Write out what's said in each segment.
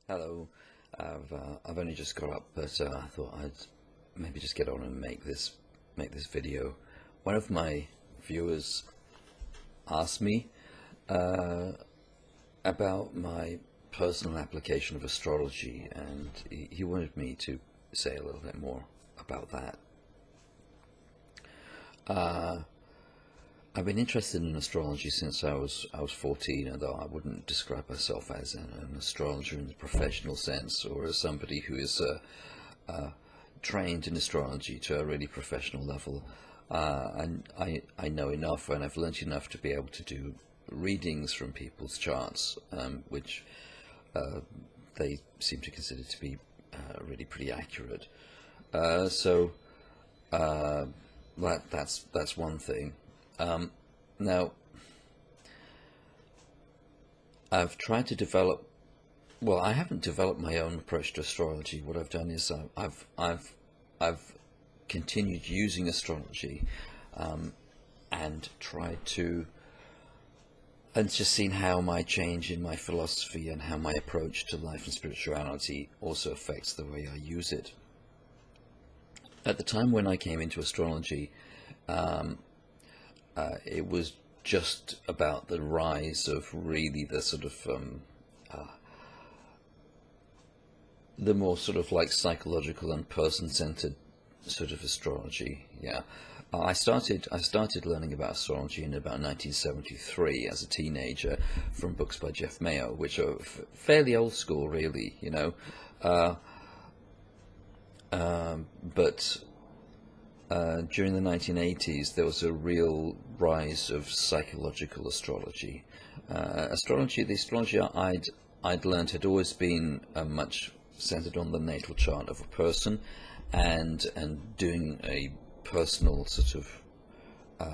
Hello, I've only just got up, but I thought I'd maybe just get on and make this video. One of my viewers asked me uh, about my personal application of astrology, and he wanted me to say a little bit more about that. I've been interested in astrology since I was 14, although I wouldn't describe myself as an astrologer in the professional sense, or as somebody who is trained in astrology to a really professional level. And I know enough, and I've learnt enough to be able to do readings from people's charts, which they seem to consider to be really pretty accurate. So that's one thing. Now, I've tried to develop. Well, I haven't developed my own approach to astrology. What I've done is I've continued using astrology, and just seen how my change in my philosophy and how my approach to life and spirituality also affects the way I use it. At the time when I came into astrology, it was just about the rise of really the sort of the more sort of like psychological and person-centered sort of astrology. Yeah, I started learning about astrology in about 1973 as a teenager from books by Jeff Mayo, which are fairly old school, really, you know. But during the 1980s, there was a real rise of psychological astrology. The astrology I'd learned had always been much centered on the natal chart of a person, and doing a personal sort of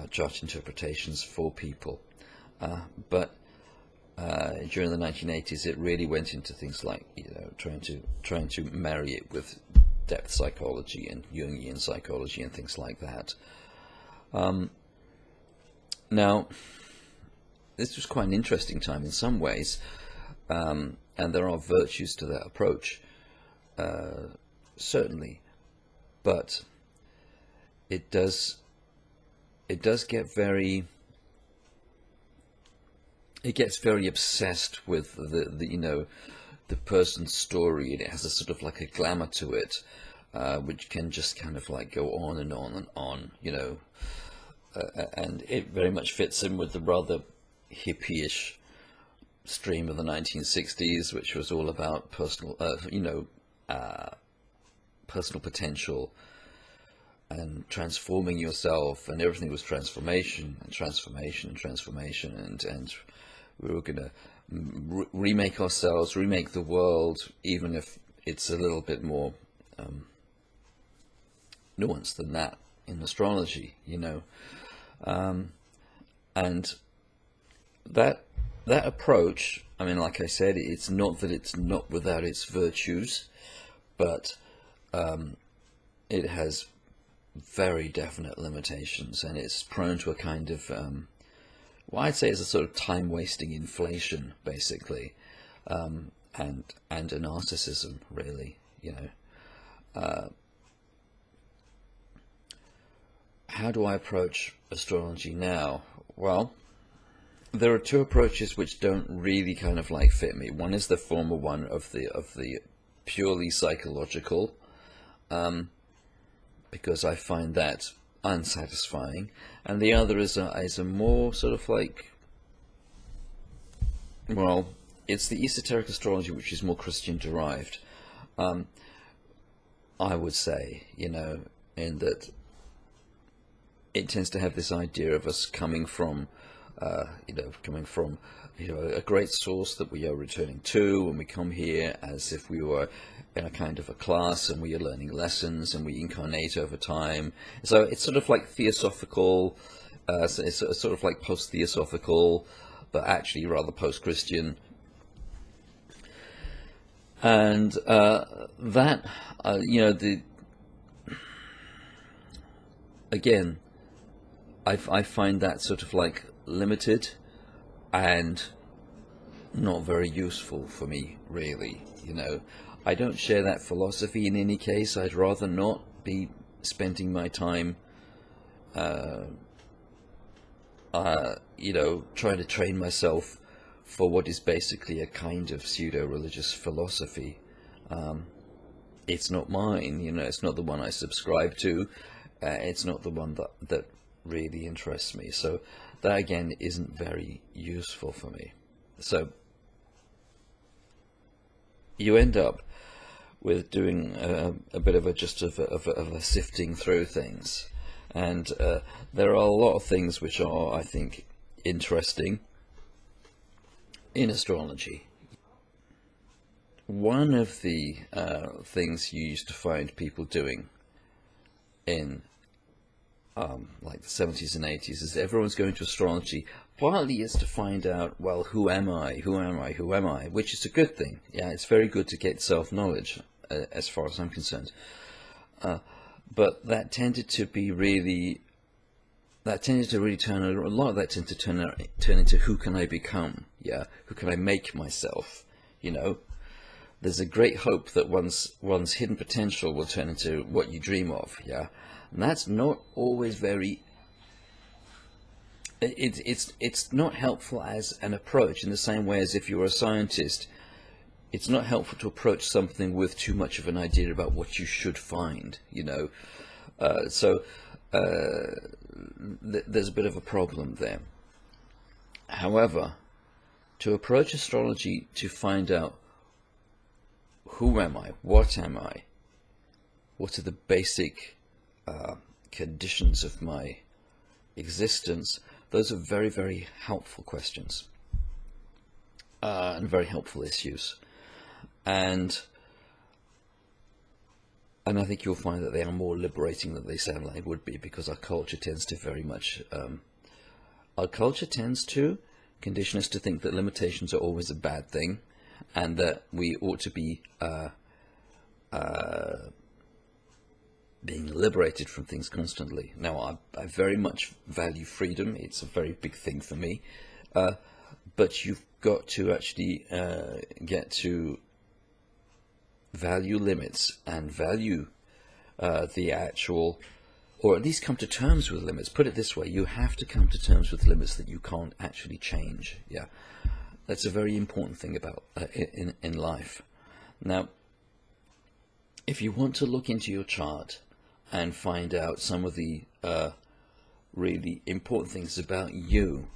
chart interpretations for people. But during the 1980s, it really went into things like, you know, trying to marry it with depth psychology and Jungian psychology and things like that. Now, this was quite an interesting time in some ways, and there are virtues to that approach, certainly, but it does get very. It gets very obsessed with the you know, the person's story, and it has a sort of like a glamour to it, which can just kind of like go on and on and on, you know, and it very much fits in with the rather hippie-ish stream of the 1960s, which was all about personal, personal potential and transforming yourself, and everything was transformation and transformation and transformation, and we were going to remake ourselves, remake the world, even if it's a little bit more nuanced than that in astrology, you know. And that approach, I mean, like I said, it's not that it's not without its virtues, but it has very definite limitations, and it's prone to a kind of what I'd say is a sort of time-wasting inflation, basically, and a narcissism, really, you know. How do I approach astrology now? Well, there are two approaches which don't really kind of like fit me. One is the former one of the purely psychological, because I find that unsatisfying, and the other is a more sort of like, well, it's the esoteric astrology, which is more Christian derived, I would say, you know, in that it tends to have this idea of us coming from a great source that we are returning to, and we come here as if we were in a kind of a class, and we are learning lessons, and we incarnate over time. So it's sort of like theosophical, so it's sort of like post-theosophical, but actually rather post-Christian. And that, you know, again, I find that sort of like limited and not very useful for me, really. you know. I don't share that philosophy in any case. I'd rather not be spending my time, you know, trying to train myself for what is basically a kind of pseudo-religious philosophy. It's not mine, you know, it's not the one I subscribe to, it's not the one that really interests me. So that, again, isn't very useful for me. So you end up with doing a bit of a sifting through things. And there are a lot of things which are, I think, interesting in astrology. One of the things you used to find people doing in like the 70s and 80s is everyone's going to astrology partly is to find out, well, who am I, which is a good thing. Yeah, it's very good to get self-knowledge, as far as I'm concerned. But that tended to really turn, a lot of that tended to turn into who can I become? Yeah, who can I make myself? You know, there's a great hope that one's hidden potential will turn into what you dream of. Yeah, and that's not always very. It's not helpful as an approach in the same way as if you were a scientist. It's not helpful to approach something with too much of an idea about what you should find. You know, there's a bit of a problem there. However, to approach astrology to find out who am I, what are the basic conditions of my existence, those are very, very helpful questions and very helpful issues. And I think you'll find that they are more liberating than they sound like they would be, because our culture tends to condition us to think that limitations are always a bad thing, and that we ought to be being liberated from things constantly. Now, I very much value freedom. It's a very big thing for me. But you've got to actually get to value limits and value the actual, or at least come to terms with limits. Put it this way, you have to come to terms with limits that you can't actually change. Yeah, that's a very important thing about in life. Now, if you want to look into your chart and find out some of the really important things about you,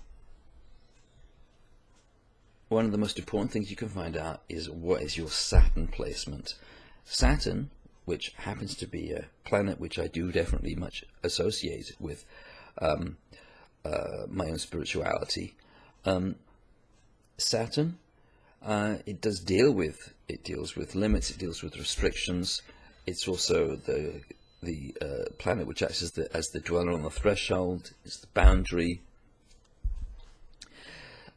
one of the most important things you can find out is what is your Saturn placement. Saturn, which happens to be a planet which I do definitely much associate with my own spirituality. Saturn, it deals with limits, it deals with restrictions. It's also the planet which acts as the dweller on the threshold. It's the boundary.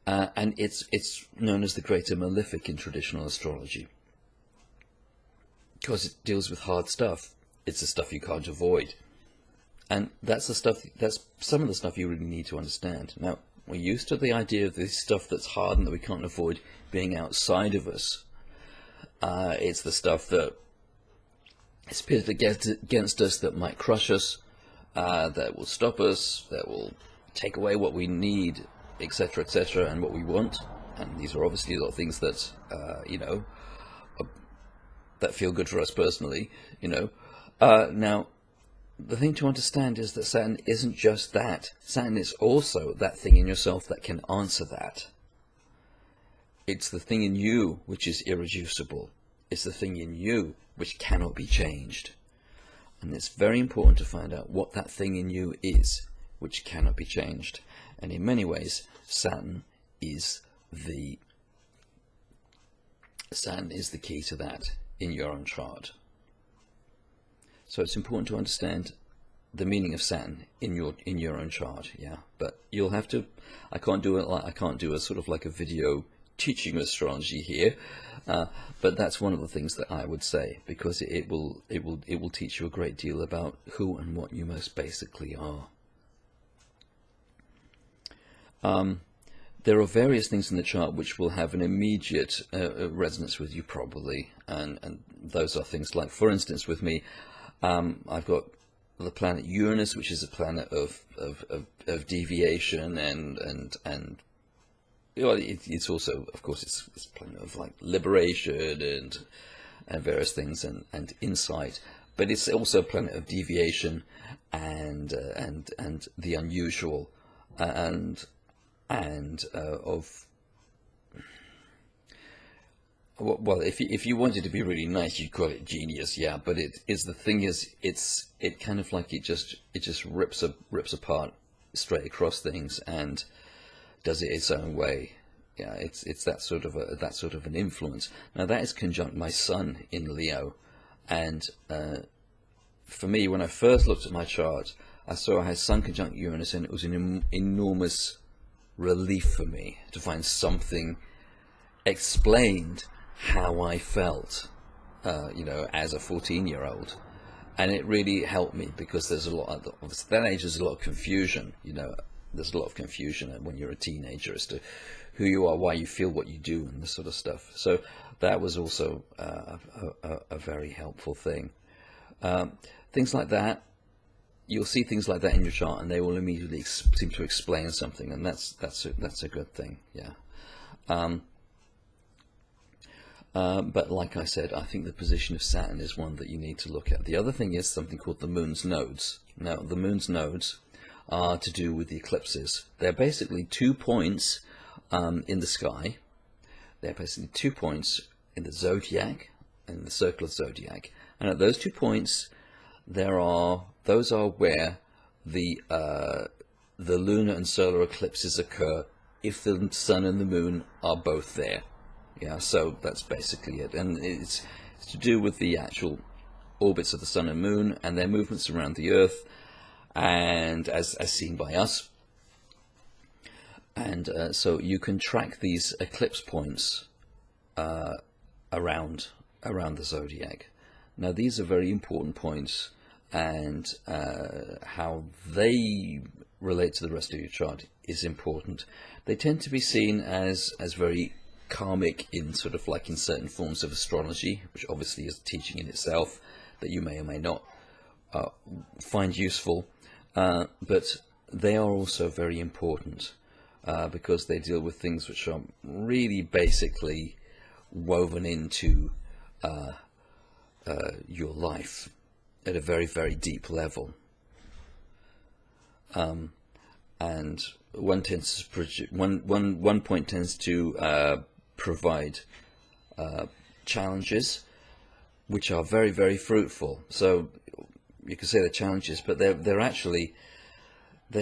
And it's known as the Greater Malefic in traditional astrology, because it deals with hard stuff. It's the stuff you can't avoid, and that's some of the stuff you really need to understand. Now, we're used to the idea of this stuff that's hard and that we can't avoid being outside of us. It's the stuff that is pitted against us, that might crush us, that will stop us, that will take away what we need, etc., etc., and what we want. And these are obviously a lot of things that that feel good for us personally. Now, the thing to understand is that Saturn isn't just that. Saturn is also that thing in yourself that can answer that. It's the thing in you which is irreducible. It's the thing in you which cannot be changed. And it's very important to find out what that thing in you is which cannot be changed. And in many ways, Saturn is the key to that in your own chart. So it's important to understand the meaning of Saturn in your own chart. Yeah, but you'll have to. I can't do a sort of like a video teaching astrology here, but that's one of the things that I would say, because it will teach you a great deal about who and what you most basically are. there are various things in the chart which will have an immediate resonance with you probably, and those are things like, for instance, with me, I've got the planet Uranus, which is a planet of deviation, and well, it's also, of course, it's a planet of like liberation and various things and insight, but it's also a planet of deviation and the unusual and of, well, if you wanted to be really nice, you'd call it genius, yeah. But the thing is, it kind of like it just rips apart straight across things and does it its own way. Yeah, it's that sort of an influence. Now that is conjunct my Sun in Leo, and for me, when I first looked at my chart, I saw I had Sun conjunct Uranus, and it was an enormous relief for me to find something explained how I felt, as a 14-year-old, and it really helped me, because there's a lot of, obviously, that age there's a lot of confusion. There's a lot of confusion when you're a teenager as to who you are, why you feel what you do, and this sort of stuff. So that was also a very helpful thing. Things like that, you'll see things like that in your chart, and they will immediately seem to explain something, and that's a good thing. Yeah. But like I said, I think the position of Saturn is one that you need to look at. The other thing is something called the moon's nodes. Now, the moon's nodes are to do with the eclipses. They're basically 2 points in the sky. They're basically 2 points in the zodiac, in the circle of zodiac. And at those 2 points, those are where the lunar and solar eclipses occur if the sun and the moon are both there. Yeah, so that's basically it, and it's to do with the actual orbits of the sun and moon and their movements around the Earth, and as seen by us. And so you can track these eclipse points around the zodiac. Now these are very important points, and how they relate to the rest of your chart is important. They tend to be seen as very karmic in sort of like in certain forms of astrology, which obviously is a teaching in itself that you may or may not find useful, but they are also very important because they deal with things which are really basically woven into your life at a very, very deep level. And one point tends to provide challenges which are very, very fruitful. So you could say they're challenges, but they're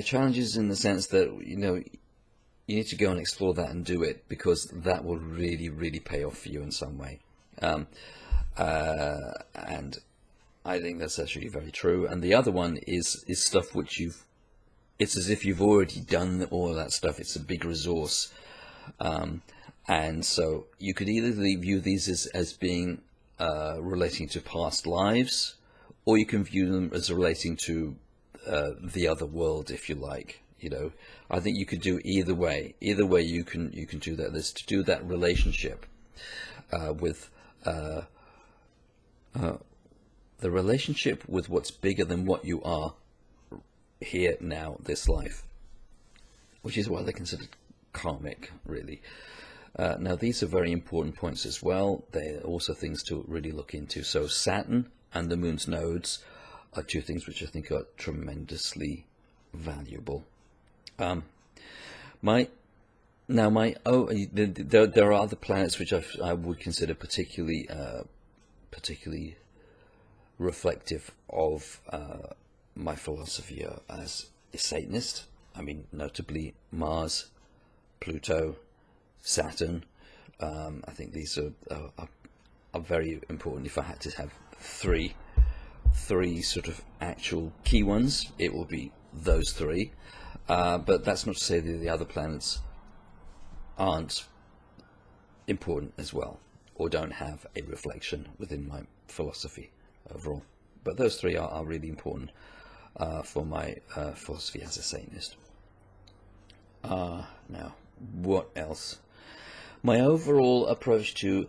challenges in the sense that you need to go and explore that and do it, because that will really, really pay off for you in some way. And I think that's actually very true. And the other one is stuff which it's as if you've already done all of that stuff. It's a big resource. And so you could either view these as being relating to past lives, or you can view them as relating to the other world, if you like. I think you could do either way. Either way, you can do that. There's to do that relationship with the relationship with what's bigger than what you are here now, this life, which is why they're considered karmic, really. Now these are very important points as well. They're also things to really look into. So Saturn and the moon's nodes are two things which I think are tremendously valuable. There are other planets which I would consider particularly reflective of my philosophy as a Satanist. I mean, notably Mars, Pluto, Saturn. I think these are very important. If I had to have three sort of actual key ones, it will be those three. But that's not to say that the other planets aren't important as well, or don't have a reflection within my philosophy overall. But those three are really important for my philosophy as a Satanist. Now, what else? My overall approach to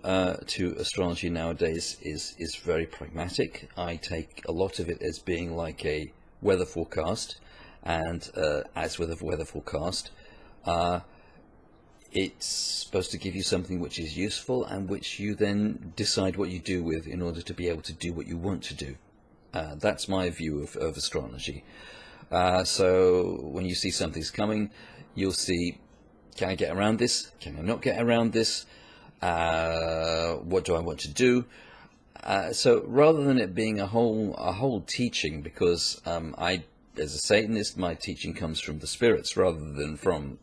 astrology nowadays is very pragmatic. I take a lot of it as being like a weather forecast, and as with a weather forecast, it's supposed to give you something which is useful and which you then decide what you do with in order to be able to do what you want to do. That's my view of astrology. So when you see something's coming, you'll see, can I get around this? Can I not get around this? What do I want to do? So rather than it being a whole teaching, because I, as a Satanist, my teaching comes from the spirits rather than from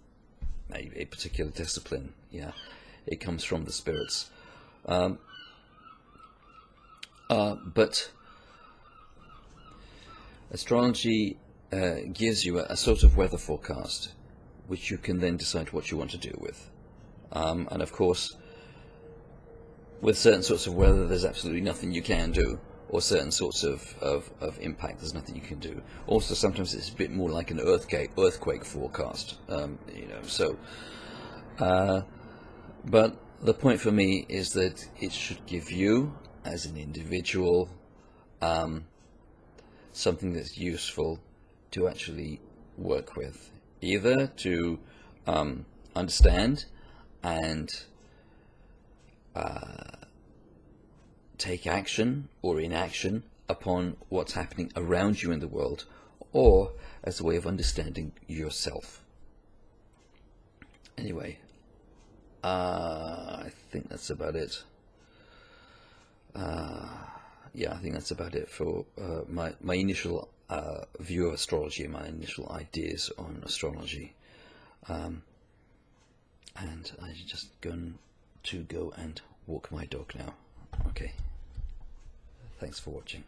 a particular discipline. Yeah, it comes from the spirits. But astrology gives you a sort of weather forecast, which you can then decide what you want to do with. And of course, with certain sorts of weather, there's absolutely nothing you can do, or certain sorts of impact, there's nothing you can do. Also, sometimes it's a bit more like an earthquake forecast, So, but the point for me is that it should give you, as an individual, something that's useful to actually work with, either to understand and take action or inaction upon what's happening around you in the world, or as a way of understanding yourself. Anyway, I think that's about it. Yeah, I think that's about it for my initial view of astrology and my initial ideas on astrology. And I'm just going to go and walk my dog now. Okay. Thanks for watching.